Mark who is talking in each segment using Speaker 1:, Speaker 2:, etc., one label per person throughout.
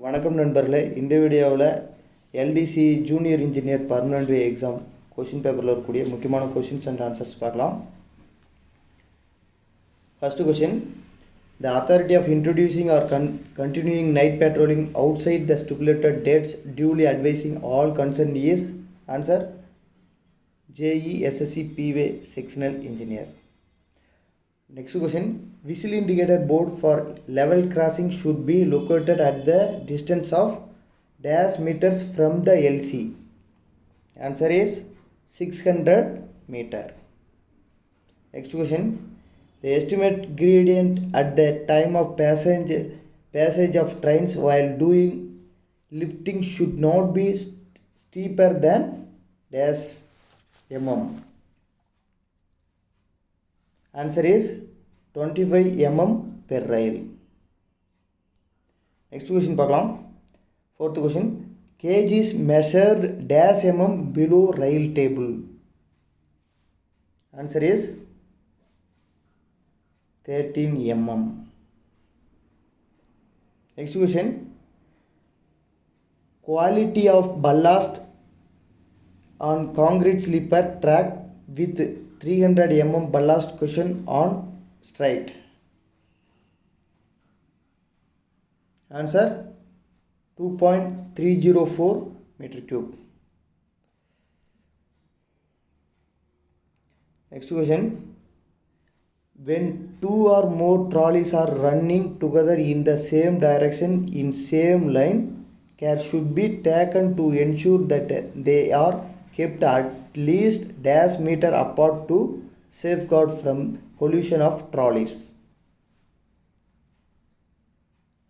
Speaker 1: வணக்கம் நண்பர்களே. இந்த வீடியோவில் LDC junior engineer permanent exam question பேப்பரில் இருக்கக்கூடிய முக்கியமான கொஷின்ஸ் அண்ட் ஆன்சர்ஸ் பார்க்கலாம். First question, the authority of introducing or continuing night patrolling outside the stipulated dates duly advising all concern is answer JESSC PV sectional engineer. Next question, whistle indicator board for level crossing should be located at the distance of dash meters from the LC. Answer is 600 meter. Next question, the estimate gradient at the time of passage of trains while doing lifting should not be steeper than dash mm. Answer is 25 mm per rail. Next question பார்க்கலாம். Fourth question, cage is measured dash mm below rail table. Answer is 13 mm. Next question, quality of ballast on concrete slipper track with 300 mm ballast cushion on straight. Answer 2.304 meter cube. Next question, when two or more trolleys are running together in the same direction in same line, care should be taken to ensure that they are kept at least dash meter apart to safeguard from collision of trolleys.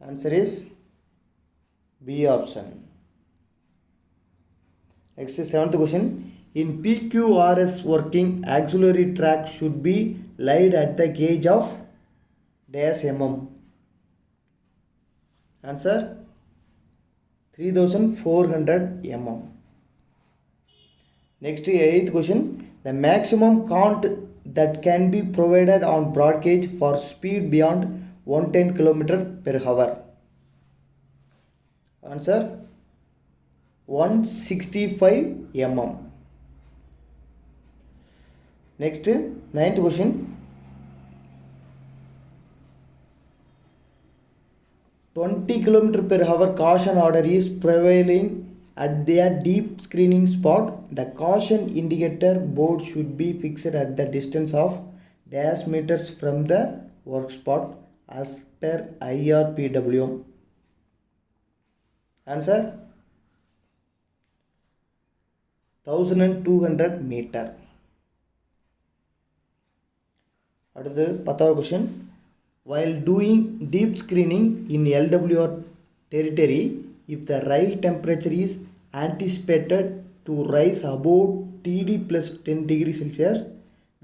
Speaker 1: Answer is B option. Next is seventh question, in PQRS working auxiliary track should be laid at the gauge of dash mm. Answer 3400 mm. Next, eighth question, the maximum count that can be provided on broad gauge for speed beyond 110 km per hour. Answer 165 mm. Next, ninth question, km per hour caution order is prevailing at their deep screening spot. The caution indicator board should be fixed at the distance of dash meters from the work spot as per IRPW. Answer 1200 meter. அடுத்து 10th question, while doing deep screening in LWR territory, if the rail temperature is anticipated to rise above TD plus 10 degrees Celsius,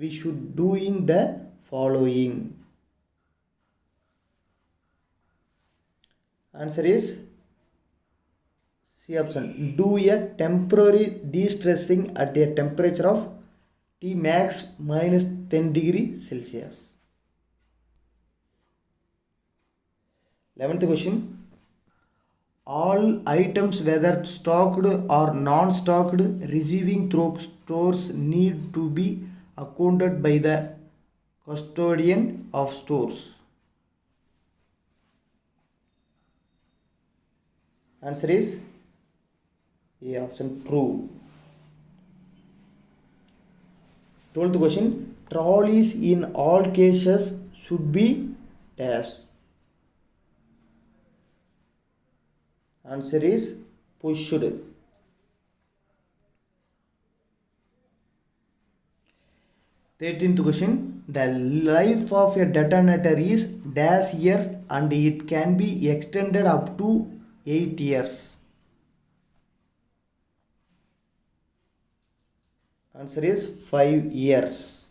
Speaker 1: we should doing the following. Answer is C option, do a temporary de-stressing at a temperature of T max minus 10 degrees Celsius. 11th question, all items whether stocked or non-stocked receiving through stores need to be accounted by the custodian of stores. Answer is A option, true. 12th question, trolleys in all cases should be dash. Answer is pushed. 13th question, the life of a detonator is dash years and it can be extended up to 8 years. Answer is 5 years.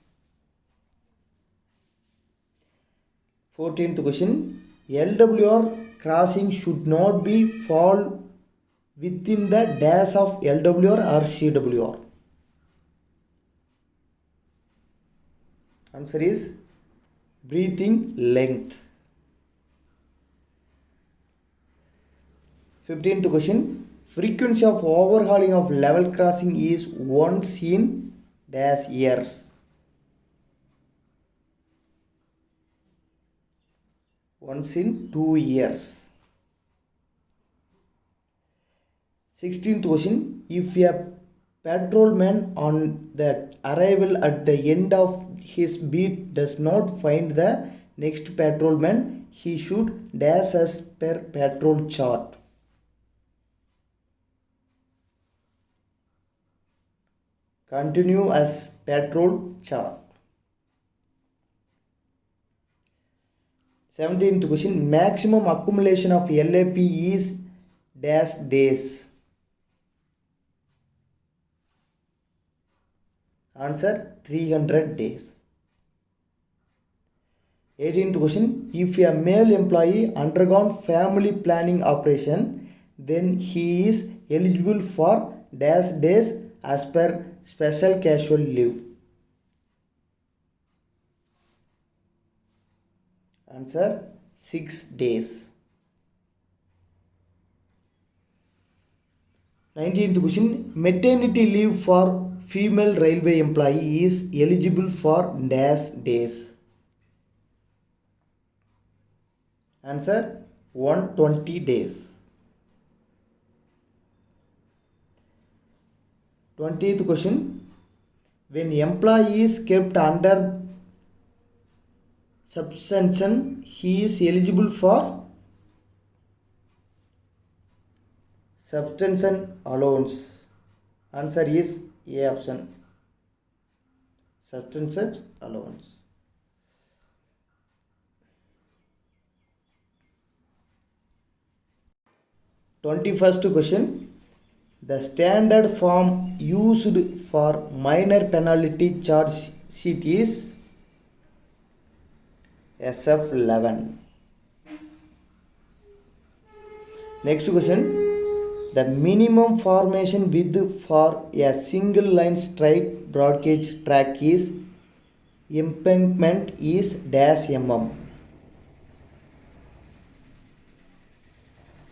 Speaker 1: 14th question, LWR crossing should not be fall within the dash of LWR or CWR. Answer is breathing length. 15th question. Frequency of overhauling of level crossing is once in dash years. Once in 2 years. 16th question. If a patrolman on the arrival at the end of his beat does not find the next patrolman, he should dash as per patrol chart. Continue as patrol chart. 17th question. Maximum accumulation of LAP is dash days. Answer 300 days. 18th question. If a male employee undergone family planning operation, then he is eligible for dash days as per special casual leave. Answer 6 days. 19th question. Maternity leave for female railway employee is eligible for dash days. Answer 120 days. 20th question. When employee is kept under subvention, he is eligible for subvention allowance. Answer is A option. Subvention allowance. 21st question. The standard form used for minor penalty charge sheet is SF11. Next question. The minimum formation width for a single line straight broad gauge track is embankment is dash mm.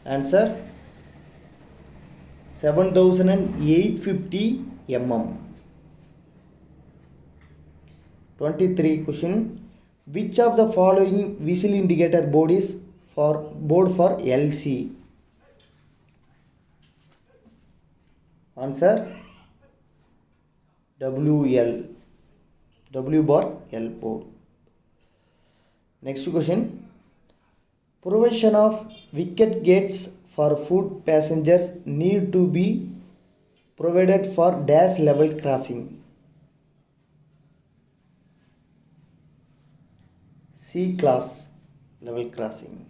Speaker 1: Answer 7850 mm. 23 question. Which of the following whistle indicator board is for LC? Answer WL. W bar L board. Next question. Provision of wicket gates for foot passengers need to be provided for dash level crossing. C class level crossing.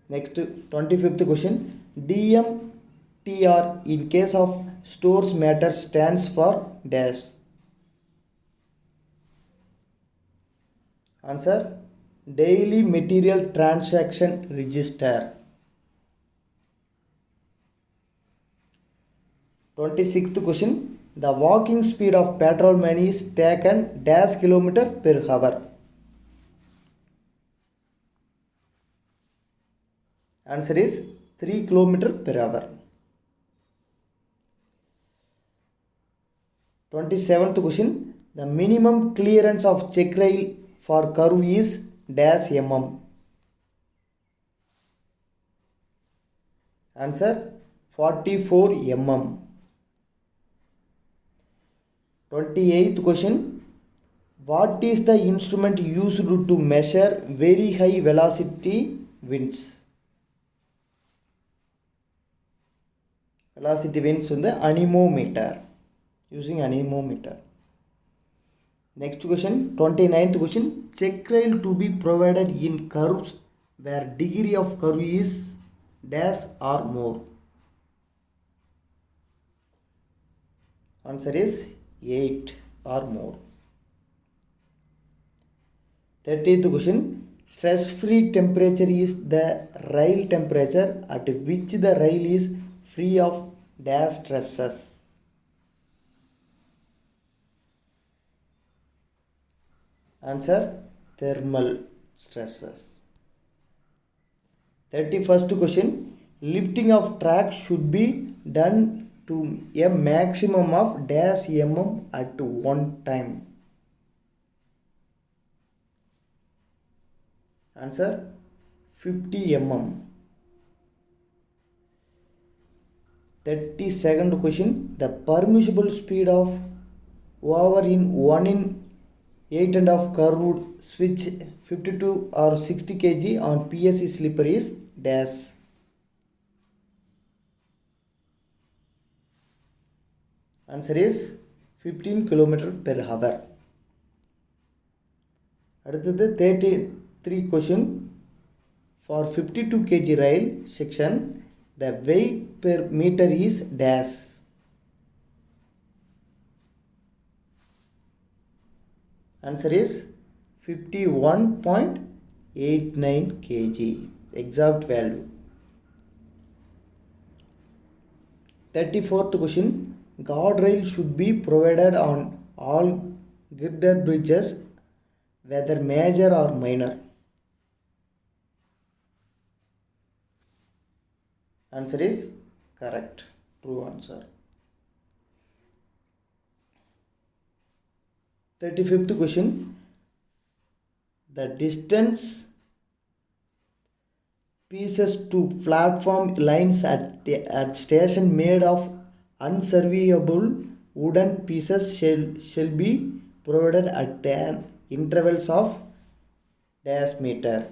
Speaker 1: Next 25th question. DMTR in case of stores matter stands for dash. Answer daily material transaction register. 26th question. The walking speed of patrolman is taken dash kilometer per hour. Answer is 3 km per hour. 27th question. The minimum clearance of check rail for curve is dash mm. Answer 44 mm. 28th question. What is the instrument used to measure very high velocity winds? Velocity winds in the anemometer. Using anemometer. Next question. 29th question. Check rail to be provided in curves where degree of curve is dash or more. Answer is 8 or more. 30th question. Stress-free temperature is the rail temperature at which the rail is free of dash stresses. Answer thermal stresses. 31st question. Lifting of track should be done to a maximum of dash mm at one time. Answer 50 mm. 32nd question. The permissible speed of over in 1 in 8 and half curved switch 52 or 60 kg on PSC slipper is dash. Answer is 15 km per hour. அடுத்தது 33 question. For 52 kg rail section, the weight per meter is dash. Answer is 51.89 kg. Exact value. 34th question. Guardrail should be provided on all girder bridges, whether major or minor. Answer is correct. True answer. 35th question. The distance pieces to platform lines at station made of unsurveyable wooden pieces shall be provided at an intervals of dash meter.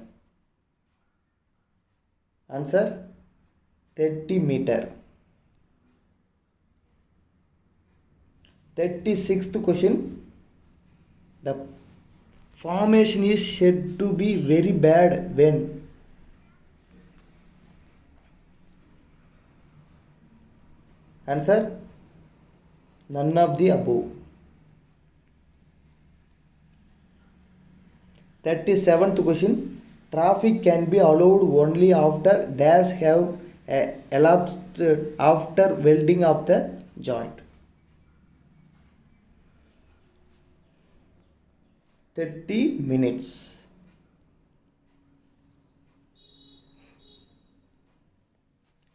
Speaker 1: Answer 30 meter. 36th question. The formation is said to be very bad when. Answer none of the above. 37th question. Traffic can be allowed only after dash have elapsed after welding of the joint. 30 minutes.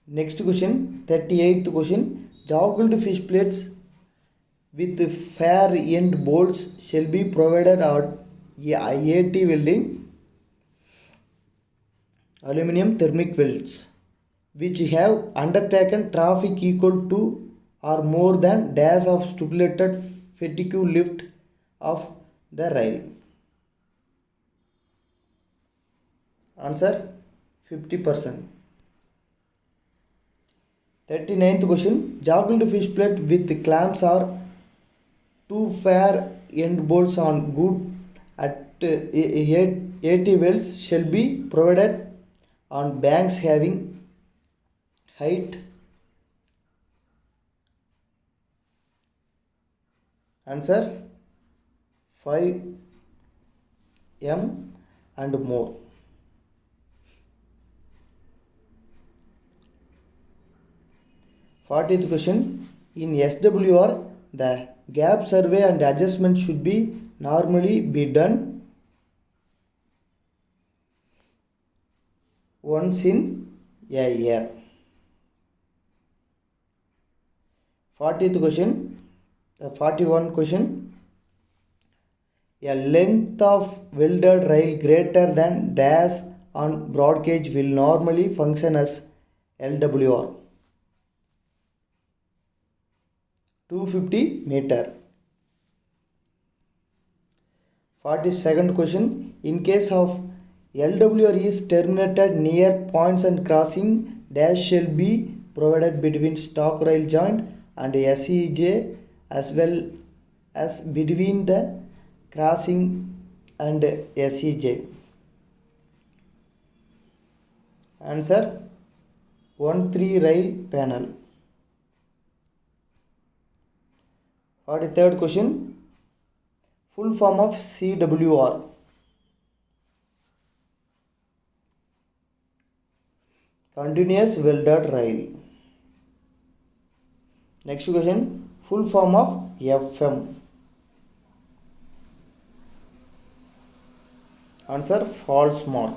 Speaker 1: Next question, 38th question. Joggled fish plates with fair end bolts shall be provided at AT welding, aluminum thermic welds, which have undertaken traffic equal to or more than dash of stipulated fatigue lift of the rail. Answer 50%. 39th question. Joggled fish plate with clamps or two fair end bolts on good at AT welds shall be provided on banks having height. Answer 5 m and more. 40th question. In SWR, the gap survey and adjustment should be normally be done once in a year. 40th question. 41 question. A length of welded rail greater than dash on broad gauge will normally function as LWR. 250 meter. 42nd question. In case of LWR is terminated near points and crossing, dash shall be provided between stock rail joint and SEJ as well as between the crossing and SEJ. Answer 1-3 rail panel. 43rd question. Full form of CWR. Continuous welded rail. Next question. Full form of FM. Answer false mark.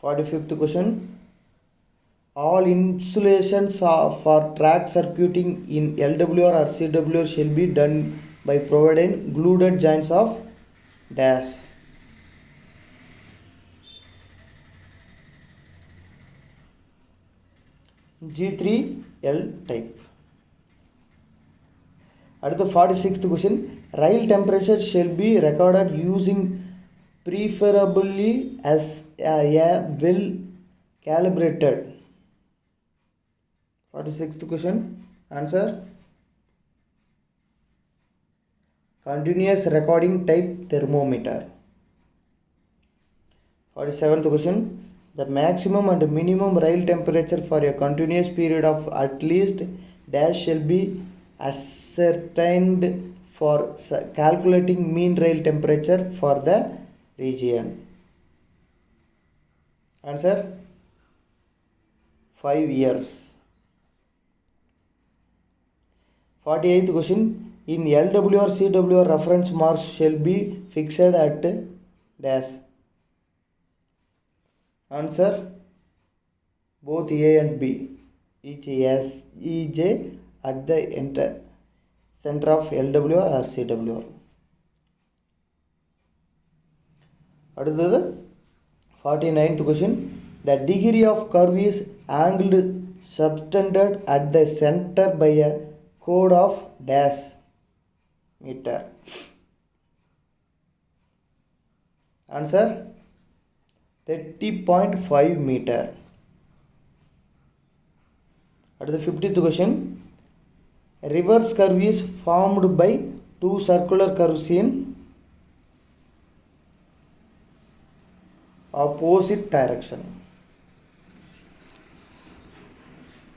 Speaker 1: 45th question. All insulations for track circuiting in LWR or CWR shall be done by providing glued joints of dash. G3L type. At the 46th question, rail temperature shall be recorded using preferably as a well calibrated. 46th question, answer continuous recording type thermometer. 47th question, the maximum and minimum rail temperature for a continuous period of at least dash shall be ascertained for calculating mean rail temperature for the region. Answer 5 years. 48th question, in LWR CWR reference marks shall be fixed at dash. Answer both A and B. Each EJ at the center of LWR or CWR. அடுத்தது 49th question, the degree of curve is angled subtended at the center by a chord of dash meter. Answer 30.5 meter. At the 50th question, reverse curve is formed by two circular curves in opposite direction.